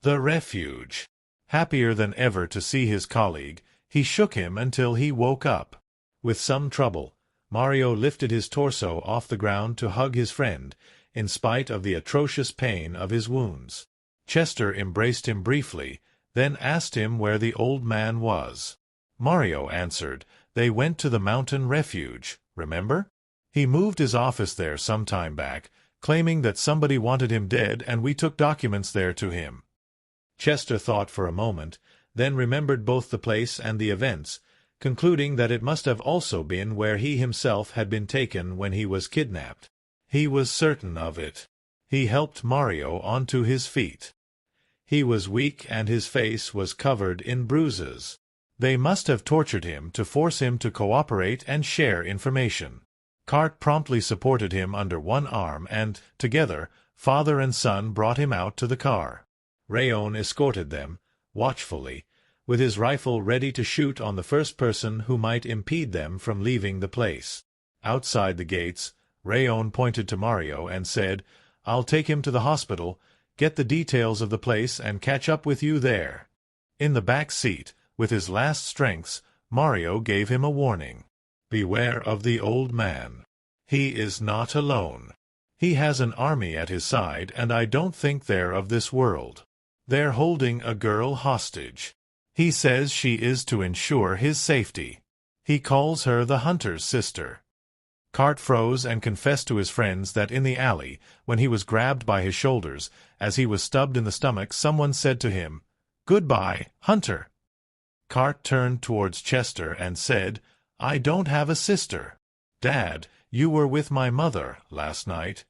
The refuge. Happier than ever to see his colleague, he shook him until he woke up. With some trouble, Mario lifted his torso off the ground to hug his friend, in spite of the atrocious pain of his wounds. Chester embraced him briefly, then asked him where the old man was. Mario answered, "They went to the mountain refuge, remember? He moved his office there some time back, claiming that somebody wanted him dead, and we took documents there to him." Chester thought for a moment, then remembered both the place and the events, concluding that it must have also been where he himself had been taken when he was kidnapped. He was certain of it. He helped Mario onto his feet. He was weak and his face was covered in bruises. They must have tortured him to force him to cooperate and share information. Cart promptly supported him under one arm and, together, father and son brought him out to the car. Rayon escorted them, watchfully, with his rifle ready to shoot on the first person who might impede them from leaving the place. Outside the gates, Rayon pointed to Mario and said, "I'll take him to the hospital, get the details of the place, and catch up with you there." In the back seat, with his last strengths, Mario gave him a warning. "Beware of the old man. He is not alone. He has an army at his side, and I don't think they're of this world. They're holding a girl hostage. He says she is to ensure his safety. He calls her the hunter's sister." Cart froze and confessed to his friends that in the alley, when he was grabbed by his shoulders, as he was stubbed in the stomach, someone said to him, "Goodbye, Hunter." Cart turned towards Chester and said, "I don't have a sister. Dad, you were with my mother last night."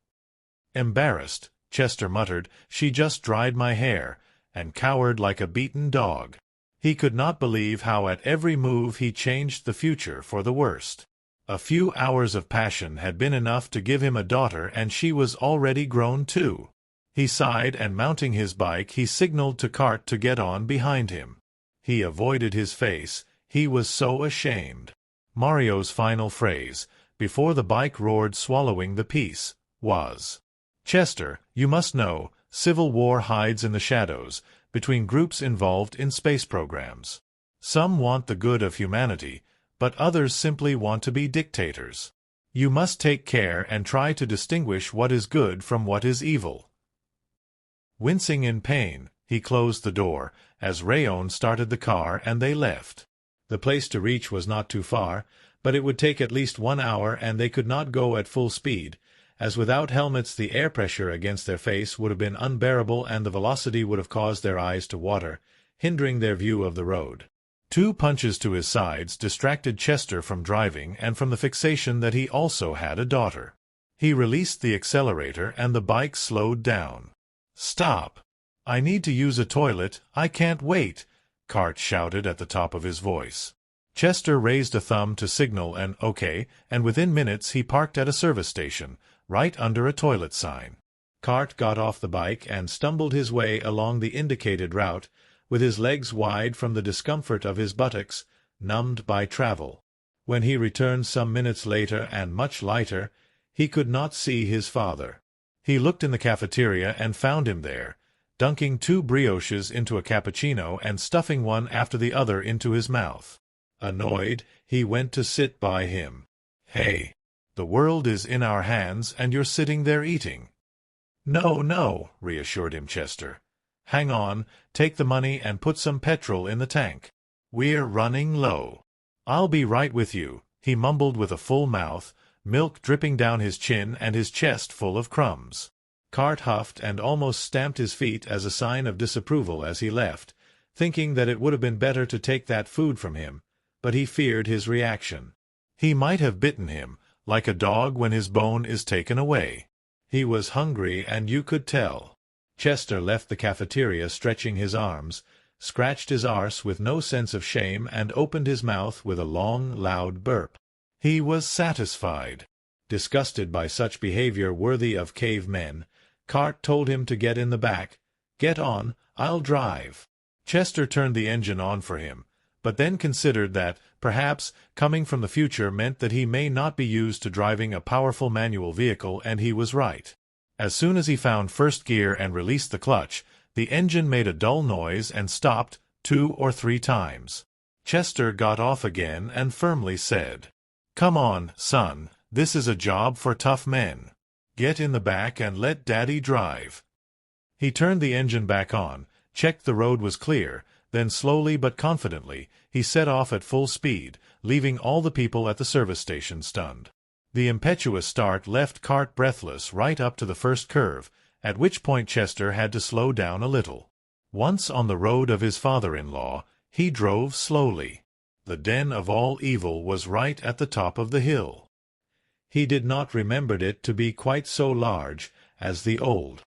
Embarrassed, Chester muttered, "She just dried my hair," and cowered like a beaten dog. He could not believe how at every move he changed the future for the worst. A few hours of passion had been enough to give him a daughter, and she was already grown too. He sighed, and mounting his bike he signaled to Cart to get on behind him. He avoided his face, he was so ashamed. Mario's final phrase, before the bike roared swallowing the piece, was, "Chester, you must know, civil war hides in the shadows, between groups involved in space programs. Some want the good of humanity, but others simply want to be dictators. You must take care and try to distinguish what is good from what is evil." Wincing in pain, he closed the door, as Rayon started the car and they left. The place to reach was not too far, but it would take at least 1 hour, and they could not go at full speed, as without helmets the air pressure against their face would have been unbearable and the velocity would have caused their eyes to water, hindering their view of the road. 2 punches to his sides distracted Chester from driving and from the fixation that he also had a daughter. He released the accelerator and the bike slowed down. "Stop! I need to use a toilet, I can't wait," Cart shouted at the top of his voice. Chester raised a thumb to signal an "okay," and within minutes he parked at a service station, right under a toilet sign. Cart got off the bike and stumbled his way along the indicated route, with his legs wide from the discomfort of his buttocks, numbed by travel. When he returned some minutes later and much lighter, he could not see his father. He looked in the cafeteria and found him there, dunking 2 brioches into a cappuccino and stuffing one after the other into his mouth. Annoyed, he went to sit by him. "Hey, the world is in our hands and you're sitting there eating." "No, no," reassured him Chester. "Hang on, take the money and put some petrol in the tank. We're running low." "I'll be right with you," he mumbled with a full mouth, milk dripping down his chin and his chest full of crumbs. Cart huffed and almost stamped his feet as a sign of disapproval as he left, thinking that it would have been better to take that food from him, but he feared his reaction. He might have bitten him, like a dog when his bone is taken away. He was hungry, and you could tell. Chester left the cafeteria stretching his arms, scratched his arse with no sense of shame, and opened his mouth with a long, loud burp. He was satisfied. Disgusted by such behavior worthy of cavemen, Cart told him to get in the back. "Get on, I'll drive." Chester turned the engine on for him, but then considered that, perhaps, coming from the future meant that he may not be used to driving a powerful manual vehicle, and he was right. As soon as he found first gear and released the clutch, The engine made a dull noise and stopped 2 or 3 times. Chester got off again and firmly said, "Come on, son, this is a job for tough men. Get in the back and let Daddy drive." He turned the engine back on, checked the road was clear, then slowly but confidently, he set off at full speed, leaving all the people at the service station stunned. The impetuous start left Cart breathless right up to the first curve, at which point Chester had to slow down a little. Once on the road of his father-in-law, he drove slowly. The den of all evil was right at the top of the hill. He did not remember it to be quite so large as the old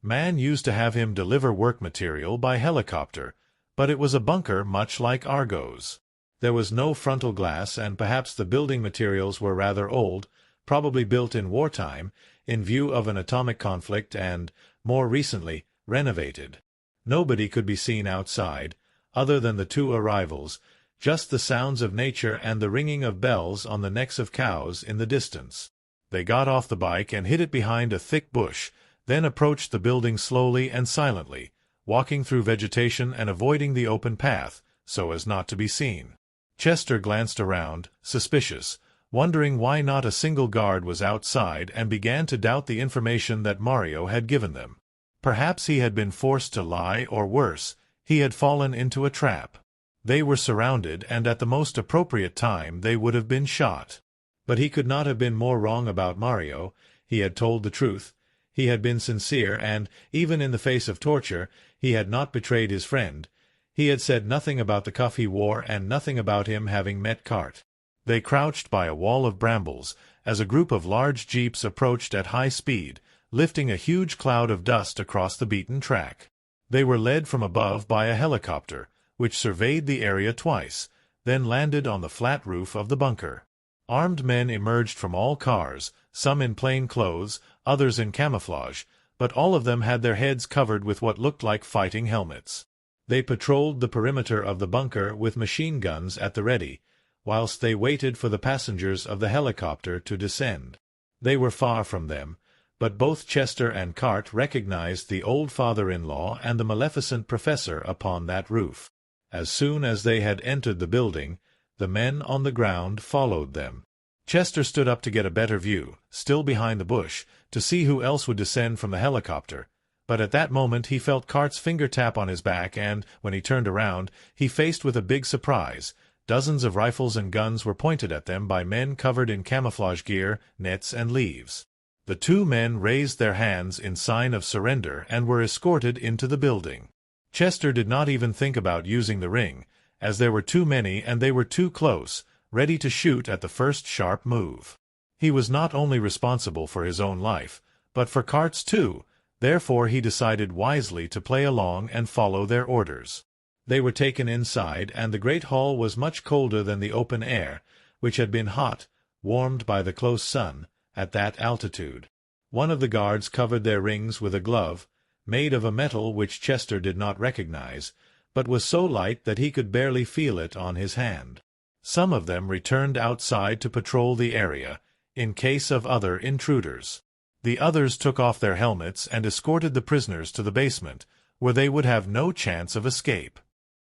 man used to have him deliver work material by helicopter, but it was a bunker much like Argo's. There was no frontal glass, and perhaps the building materials were rather old, probably built in wartime, in view of an atomic conflict, and, more recently, renovated. Nobody could be seen outside, other than the 2 arrivals, just the sounds of nature and the ringing of bells on the necks of cows in the distance. They got off the bike and hid it behind a thick bush, then approached the building slowly and silently, walking through vegetation and avoiding the open path, so as not to be seen. Chester glanced around, suspicious, wondering why not a single guard was outside, and began to doubt the information that Mario had given them. Perhaps he had been forced to lie, or worse, he had fallen into a trap. They were surrounded, and at the most appropriate time they would have been shot. But he could not have been more wrong about Mario. He had told the truth. He had been sincere, and, even in the face of torture, he had not betrayed his friend. He had said nothing about the cuff he wore, and nothing about him having met Cart. They crouched by a wall of brambles, as a group of large jeeps approached at high speed, lifting a huge cloud of dust across the beaten track. They were led from above by a helicopter, which surveyed the area twice, then landed on the flat roof of the bunker. Armed men emerged from all cars, some in plain clothes, others in camouflage, but all of them had their heads covered with what looked like fighting helmets. They patrolled the perimeter of the bunker with machine guns at the ready, whilst they waited for the passengers of the helicopter to descend. They were far from them, but both Chester and Cart recognized the old father-in-law and the maleficent professor upon that roof. As soon as they had entered the building, the men on the ground followed them. Chester stood up to get a better view, still behind the bush, to see who else would descend from the helicopter. But at that moment he felt Cart's finger tap on his back, and, when he turned around, he faced with a big surprise. Dozens of rifles and guns were pointed at them by men covered in camouflage gear, nets, and leaves. The 2 men raised their hands in sign of surrender and were escorted into the building. Chester did not even think about using the ring, as there were too many and they were too close, ready to shoot at the first sharp move. He was not only responsible for his own life, but for Cart's too. Therefore he decided wisely to play along and follow their orders. They were taken inside, and the great hall was much colder than the open air, which had been hot, warmed by the close sun, at that altitude. One of the guards covered their rings with a glove, made of a metal which Chester did not recognize, but was so light that he could barely feel it on his hand. Some of them returned outside to patrol the area, in case of other intruders. The others took off their helmets and escorted the prisoners to the basement, where they would have no chance of escape.